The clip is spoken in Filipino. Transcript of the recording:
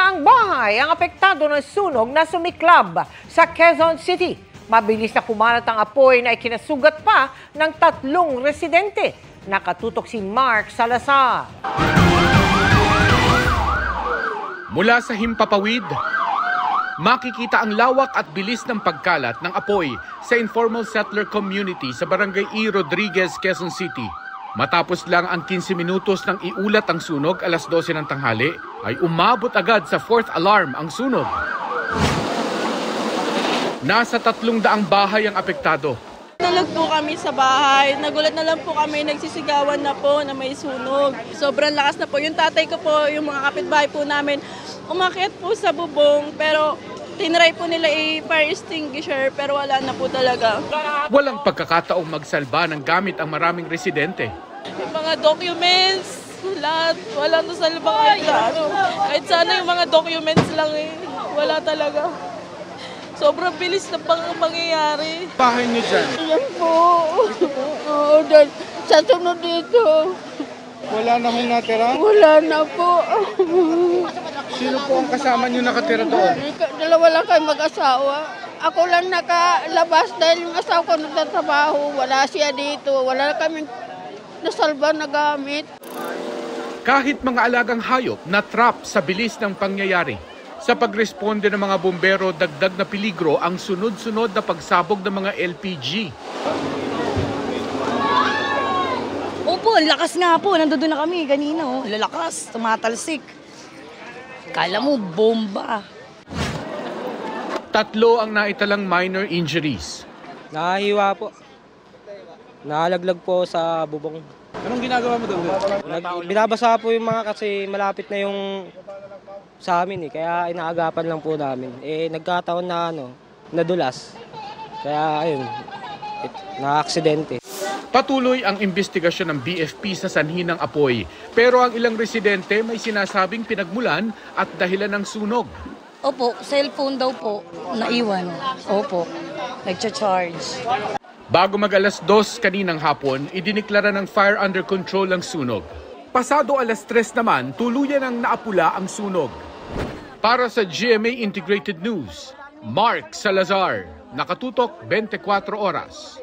daang bahay ang apektado ng sunog na sumiklab sa Quezon City. Mabilis na kumalat ang apoy na ikinasugat pa ng 3 residente. Nakatutok si Mark Salazar. Mula sa himpapawid, makikita ang lawak at bilis ng pagkalat ng apoy sa informal settler community sa Barangay E. Rodriguez, Quezon City. Matapos lang ang 15 minutos nang iulat ang sunog alas 12 ng tanghali, ay umabot agad sa 4th alarm ang sunog. Nasa 300 bahay ang apektado. Tulog po kami sa bahay. Nagulat na lang po kami, nagsisigawan na po na may sunog. Sobrang lakas na po. Yung tatay ko po, yung mga kapitbahay po namin, umakyat po sa bubong pero tinry po nila i-fire extinguisher pero wala na po talaga. Walang pagkakataong magsalba ng gamit ang maraming residente. Yung mga documents, lahat, wala na salba kahit sana yung mga documents lang wala talaga. Sobrang bilis na pangyayari. Bahay niyo dyan? Yan po. Oo, sa sunod dito. Wala na hong natira? Wala na po. Sino po ang kasama niyo nakatira doon? Dalawa lang kayo mag-asawa. Ako lang nakalabas dahil yung asawa ko nagtatrabaho. Wala siya dito. Wala kaming nasalba na gamit. Kahit mga alagang hayop na trap sa bilis ng pangyayari. Sa pagresponde ng mga bumbero, dagdag na peligro ang sunod-sunod na pagsabog ng mga LPG. Opo, lakas nga po. Nandoon na kami kanina. Oh. Lalakas, tumatalsik. Kala mo, bomba. 3 ang naitalang minor injuries. Nahiwa po. Nalaglag po sa bubong. Anong ginagawa mo doon? Binabasa po yung mga kasi malapit na yung sa amin kaya inaagapan lang po namin. Nagkataon na nadulas. Kaya ayun, na-aksidente. Patuloy ang investigasyon ng BFP sa sanhi ng apoy. Pero ang ilang residente may sinasabing pinagmulan at dahilan ng sunog. Opo, cellphone daw po, naiwan. Opo, nagcha-charge. Bago mag-alas 2 kaninang hapon, idiniklara ng fire under control ang sunog. Pasado alas 3 naman, tuluyan ang naapula ang sunog. Para sa GMA Integrated News, Mark Salazar, nakatutok 24 oras.